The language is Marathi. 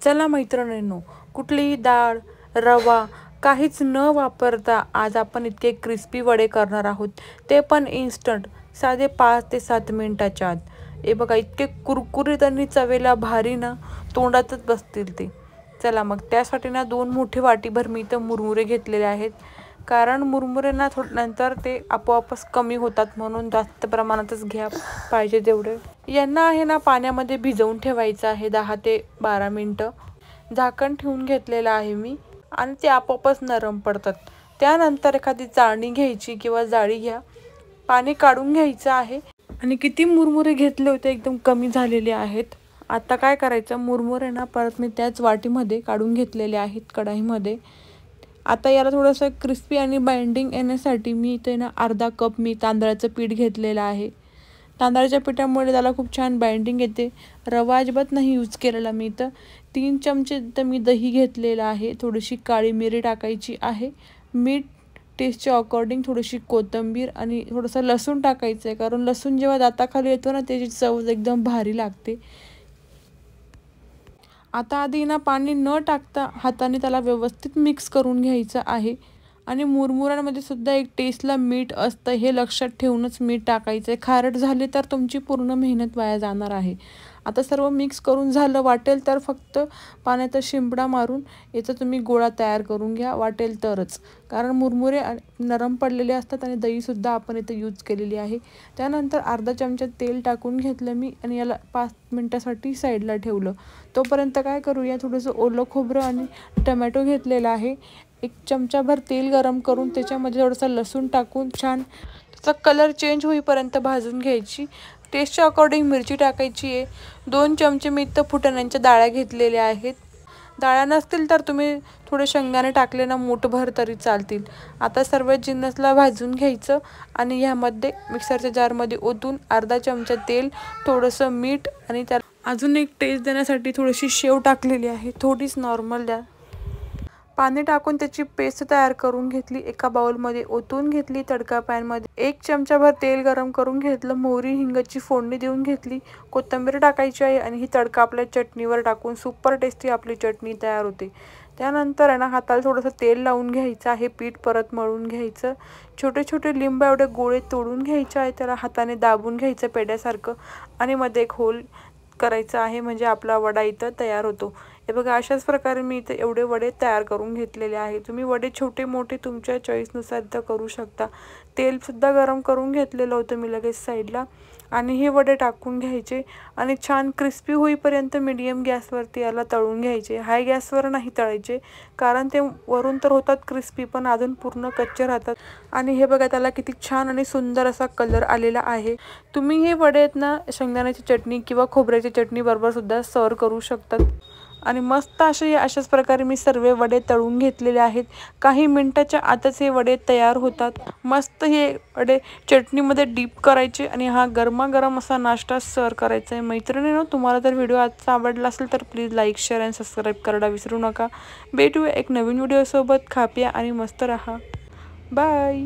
चला मैत्रिणींनो, कुठलीही डाळ, रवा काहीच न वापरता आज आपण इतके क्रिस्पी वडे करणार आहोत, ते पण इन्स्टंट, साधे 5 ते 7 मिनिटाच्या आत. हे बघा, इतके कुरकुरीत आणि चवेला भारी ना, तोंडातच बसतील ते. चला मग त्यासाठी ना 2 मोठे वाटीभर मी इथं मुरमुरे घेतलेले आहेत. कारण मुरमुरे ना नंतर ते आपोआपच कमी होतात, म्हणून जास्त प्रमाणातच घ्या पाहिजे तेवढे. यांना आहे ना पाण्यामध्ये भिजवून ठेवायचं आहे 10 ते 12 मिनटं. झाकण ठेवून घेतलेलं आहे मी आणि ते आपोआपच नरम पडतात. त्यानंतर एखादी चाळणी घ्यायची किंवा जाळी घ्या, पाणी काढून घ्यायचं आहे. आणि किती मुरमुरे घेतले होते, एकदम कमी झालेले आहेत. आता काय करायचं, मुरमुरे ना परत मी त्याच वाटीमध्ये काढून घेतलेले आहेत कढईमध्ये. आता याला थोडंसं क्रिस्पी आणि बाइंडिंग येण्यासाठी मी इथे ना अर्धा कप मी तांदळाचं पीठ घेतलेलं आहे. तांदळाच्या पिठामुळे त्याला खूप छान बाइंडिंग येते. रवा अजिबात नाही यूज केलेला मी इथं. 3 चमचे तर मी दही घेतलेलं आहे. थोडीशी काळी मिरी टाकायची आहे, मीठ टेस्टच्या अकॉर्डिंग, थोडीशी कोथिंबीर आणि थोडंसं लसूण टाकायचं आहे. कारण लसूण जेव्हा दाताखाली येतो ना, त्याची चव एकदम भारी लागते. आता आधी ना पाणी न टाकता हाताने त्याला व्यवस्थित मिक्स करून घ्यायचं आहे. आणि मुरमुऱ्यांमध्ये सुद्धा एक टेस्टला मीठ असतं, हे लक्षात ठेवूनच मीठ टाकायचं आहे. खारट झाले तर तुमची पूर्ण मेहनत वाया जाणार आहे. आता सर्व मिक्स करून झालं, वाटेल तर फक्त पाण्याचा शिंपडा मारून याचा तुम्ही गोळा तयार करून घ्या, वाटेल तरच. कारण मुरमुरे नरम पडलेले असतात आणि दहीसुद्धा आपण इथं यूज केलेली आहे. त्यानंतर अर्धा चमचा तेल टाकून घेतलं मी आणि याला 5 मिनटासाठी साईडला ठेवलं. तोपर्यंत काय करूया, थोडंसं ओलं खोबरं आणि टमॅटो घेतलेला आहे. 1 चमचाभर तेल गरम करून त्याच्यामध्ये थोडंसं लसूण टाकून छान त्याचा कलर चेंज होईपर्यंत भाजून घ्यायची. टेस्टच्या अकॉर्डिंग मिरची टाकायची आहे. 2 चमचे मी इथं फुटाण्यांच्या डाळ्या घेतलेल्या आहेत. डाळ्या नसतील तर तुम्ही थोडे शेंगदाणे टाकले ना मूठभर तरी चालतील. आता सर्व जिन्नसला भाजून घ्यायचं आणि ह्यामध्ये मिक्सरच्या जारमध्ये ओतून अर्धा चमचा तेल, थोडंसं मीठ आणि त्याला अजून एक टेस्ट देण्यासाठी थोडीशी शेव टाकलेली आहे, थोडीच नॉर्मल द्या. पाणी टाकून त्याची पेस्ट तयार करून घेतली. एका बाउलमध्ये ओतून घेतली. तडका पॅनमध्ये 1 चमचाभर तेल गरम करून घेतलं. मोहरी हिंगाची फोडणी देऊन घेतली. कोथिंबीर टाकायची आहे आणि ही तडका आपल्या चटणीवर टाकून सुपर टेस्टी आपली चटणी तयार होते. त्यानंतर आहे ना हाताला थोडंसं तेल लावून घ्यायचं आहे. पीठ परत मळून घ्यायचं. छोटे छोटे लिंबा एवढे गोळे तोडून घ्यायचे आहे. त्याला हाताने दाबून घ्यायचं पेड्यासारखं आणि मध्ये एक होल करायचं आहे, म्हणजे आपला वडा इथं तयार होतो. हे बघा, अशाच प्रकारे मी इथे एवढे वडे तयार करून घेतलेले आहे. तुम्ही वडे छोटे मोठे तुमच्या चॉईसनुसार इथं करू शकता. तेलसुद्धा गरम करून घेतलेलं होतं मी लगेच साईडला आणि हे वडे टाकून घ्यायचे आणि छान क्रिस्पी होईपर्यंत मीडियम गॅसवरती याला तळून घ्यायचे. हाय गॅसवर नाही तळायचे, कारण ते वरून तर होतात क्रिस्पी पण अजून पूर्ण कच्चे राहतात. आणि हे बघा, त्याला किती छान आणि सुंदर असा कलर आलेला आहे. तुम्ही हे वडे आहेत ना शेंगदाण्याची चटणी किंवा खोबऱ्याची चटणी बरोबर सुद्धा सर्व करू शकतात. आणि मस्त अशाच प्रकारे मी सर्व वडे तळून घेतलेले आहेत. काही मिनिटाच्या आतच हे वडे तयार होतात. मस्त हे वडे चटणीमध्ये डीप करायचे आणि हा गरमागरम असा नाश्ता सर्व करायचा आहे. मैत्रिणींनो, तुम्हाला जर व्हिडिओ आजचा आवडला असेल तर प्लीज लाईक, शेअर आणि सबस्क्राईब करायला विसरू नका. भेटूया एक नवीन व्हिडिओसोबत. खा प्या आणि मस्त राहा. बाय.